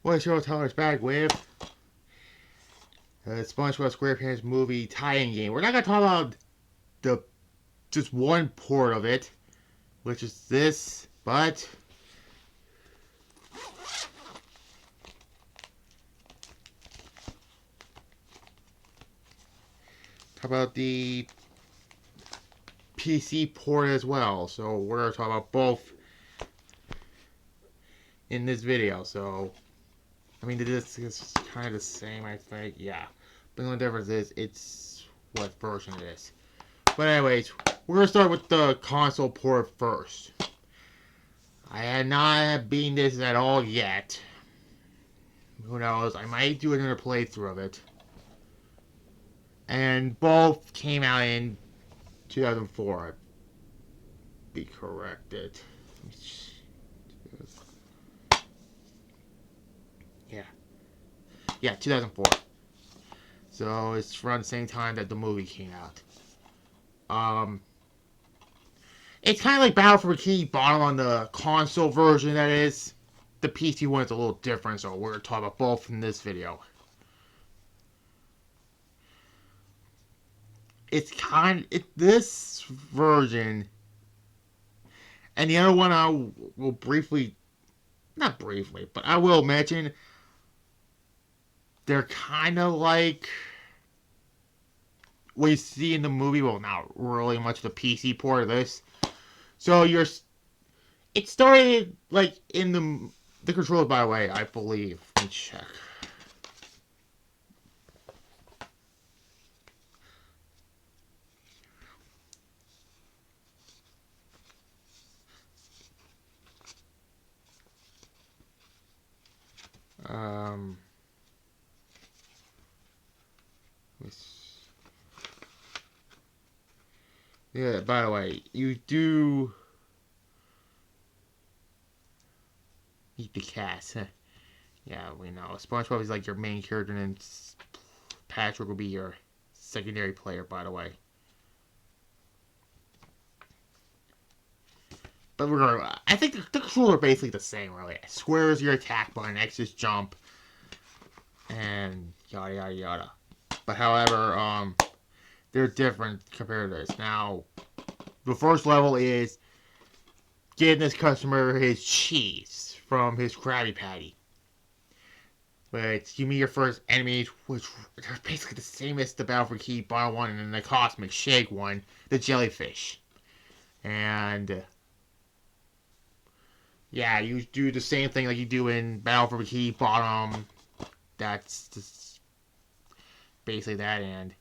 Well, Showtimer's back with SpongeBob SquarePants movie tie-in game. We're not gonna talk about the just one port of it, which is this, but talk about the PC port as well. So we're gonna talk about both in this video. So I mean, this is kind of the same, I think. Yeah, but the only difference is it's what version it is. But anyways, we're gonna start with the console port first. I had not beaten this at all yet. Who knows? I might do another playthrough of it. And both came out in 2004. Be corrected. Yeah. Yeah, 2004. So it's around the same time that the movie came out. It's kind of like Battle for Bikini Bottom on the console version, that is. The PC one is a little different, so we're going to talk about both in this video. It's this version, and the other one I will briefly, not briefly, but I will mention, they're kind of like what you see in the movie. Well, not really much the PC port of this. So it started like in the controls, by the way, I believe. Let me check. Um, yeah, by the way, you do meet the cast. Yeah, we know. SpongeBob is like your main character, and Patrick will be your secondary player, by the way. But I think the controls are basically the same, really. Square is your attack button, X is jump, and yada yada yada. But however, they're different compared to this. Now, the first level is getting this customer his cheese from his Krabby Patty. But you meet your first enemies, which are basically the same as the Battle for Key Bottom one and then the Cosmic Shake one, the jellyfish. And yeah, you do the same thing like you do in Battle for Bikini Bottom. That's just basically that, and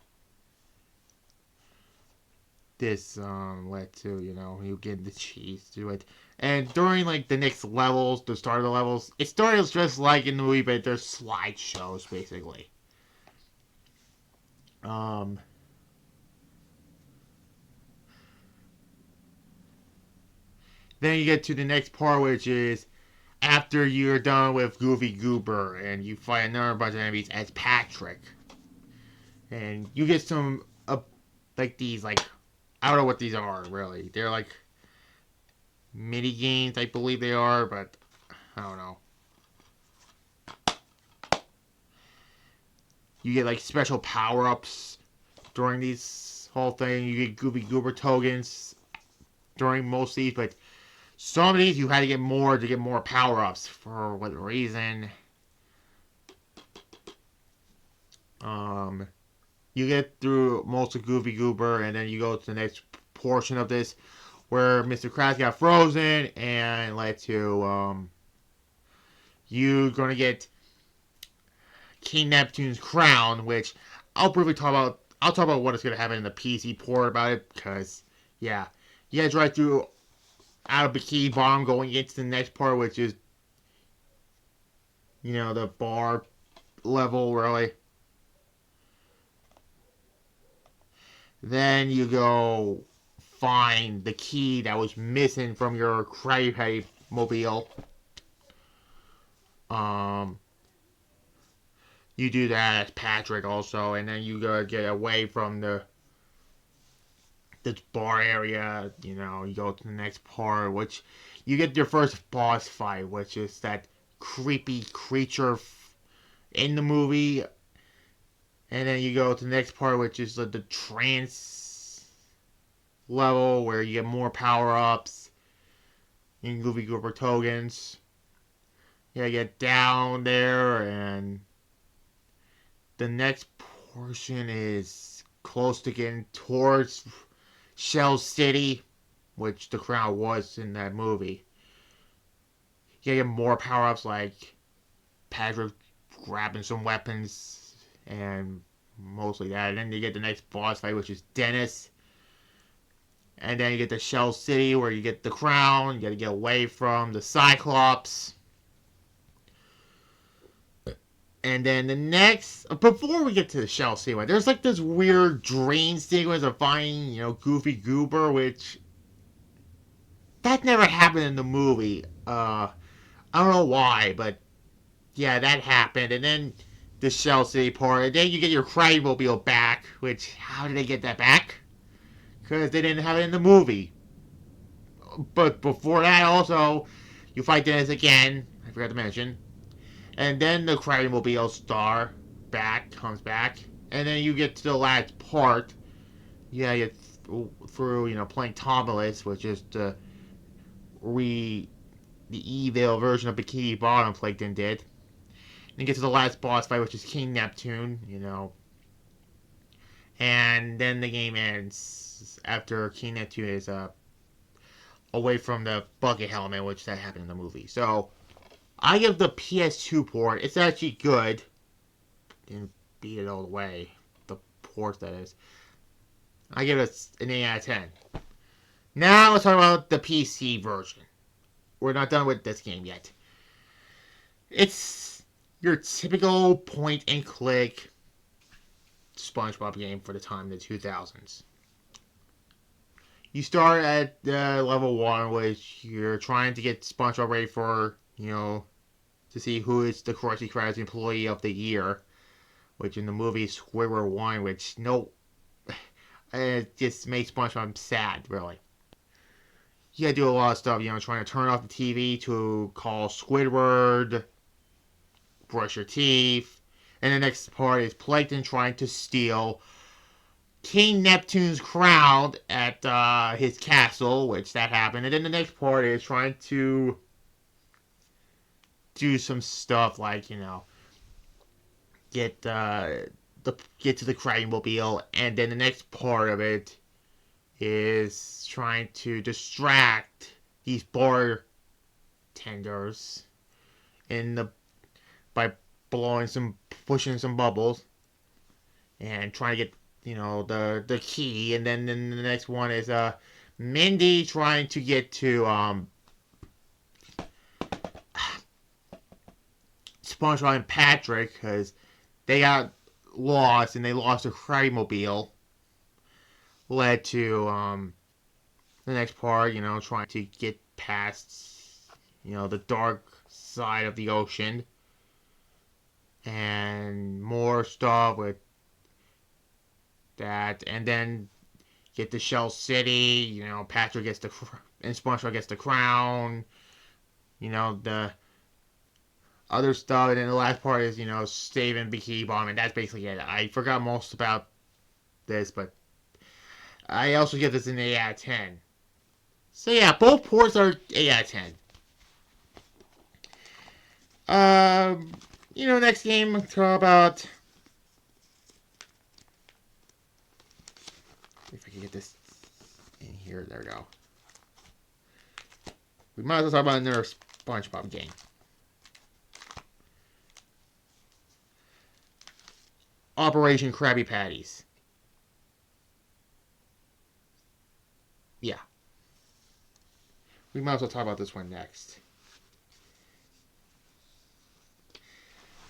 this led to, you get the cheese to it. And during like the next levels, the start of the levels, it started just like in the movie, but there's slideshows basically. Um, then you get to the next part, which is after you're done with Goofy Goober and you fight another bunch of enemies as Patrick. And you get some, like these, like, I don't know what these are, really. They're like mini games, I believe they are, but I don't know. You get like special power-ups during these whole thing. You get Goofy Goober tokens during most of these, but some of these you had to get more power-ups for what reason. You get through most of Goofy Goober, and then you go to the next portion of this where Mr. Krabs got frozen and led to you gonna get King Neptune's crown, which I'll briefly talk about. I'll talk about what is gonna happen in the PC port about it, because yeah, you guys right through out of Bikini Bottom going into the next part, which is the bar level, really. Then you go find the key that was missing from your Krabby Patty mobile. You do that as Patrick also, and then you gotta get away from the bar area. You go to the next part, which you get your first boss fight, which is that creepy creature in the movie. And then you go to the next part, which is the trance level, where you get more power-ups in Goofy Goober tokens. Yeah, you get down there, and the next portion is close to getting towards Shell City, which the crowd was in that movie. You get more power-ups, like Patrick grabbing some weapons, and mostly that. And then you get the next boss fight, which is Dennis. And then you get the Shell City, where you get the crown. You gotta get away from the Cyclops. And then the next, before we get to the Shell City one, there's like this weird dream sequence of finding, Goofy Goober, which that never happened in the movie. I don't know why, but yeah, that happened. And then the Shell City part, and then you get your Krabby-Mobile back, which, how did they get that back? Because they didn't have it in the movie. But before that, also, you fight Dennis again, I forgot to mention. And then the Krabby-Mobile star comes back. And then you get to the last part. Yeah, you through, playing Tomalus, which is the evil version of Bikini Bottom Plankton did. And you get to the last boss fight, which is King Neptune, And then the game ends after King Neptune is away from the bucket helmet, which that happened in the movie. So, I give the PS2 port, it's actually good. Didn't beat it all the way. The port, that is. I give it an 8 out of 10. Now, let's talk about the PC version. We're not done with this game yet. It's your typical point-and-click Spongebob game for the time in the 2000s. You start at level 1, which you're trying to get SpongeBob ready for, to see who is the Krusty Krabs Employee of the Year, which in the movie is Squidward 1, which, it just makes SpongeBob sad, really. You gotta do a lot of stuff, trying to turn off the TV to call Squidward, brush your teeth, and the next part is Plankton trying to steal King Neptune's crown at his castle, which that happened. And then the next part is trying to do some stuff like, get to the Krabby-Mobile. And then the next part of it is trying to distract these bartenders by pushing some bubbles and trying to get the key. And then the next one is Mindy trying to get to SpongeBob and Patrick, because they got lost and they lost their Krabby-Mobile. Led to the next part, trying to get past the dark side of the ocean, and more stuff with that. And then get to Shell City. Patrick gets and SpongeBob gets the crown. The other stuff. And then the last part is saving Bikini Bottom, and that's basically it. I forgot most about this, but I also give this an 8 out of 10. So yeah, both ports are 8 out of 10. Next game, let's talk about... If I can get this in here, there we go. We might as well talk about another SpongeBob game. Operation Krabby Patties. Yeah. We might as well talk about this one next.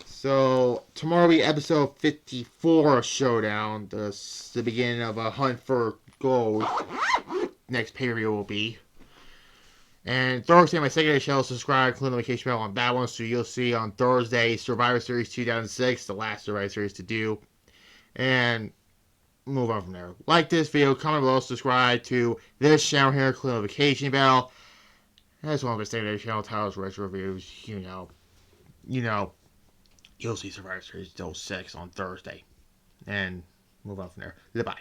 So, tomorrow will be episode 54 of Showdown. The beginning of a hunt for gold. Next pay-per-view will be. And Thursday, my secondary channel, subscribe, click the notification bell on that one, so you'll see on Thursday Survivor Series 2006, the last Survivor Series to do. And move on from there. Like this video, comment below, subscribe to this channel here, click the notification bell. That's one of the secondary channel titles, retro reviews, you know, you'll see Survivor Series 06 on Thursday. And move on from there. Goodbye.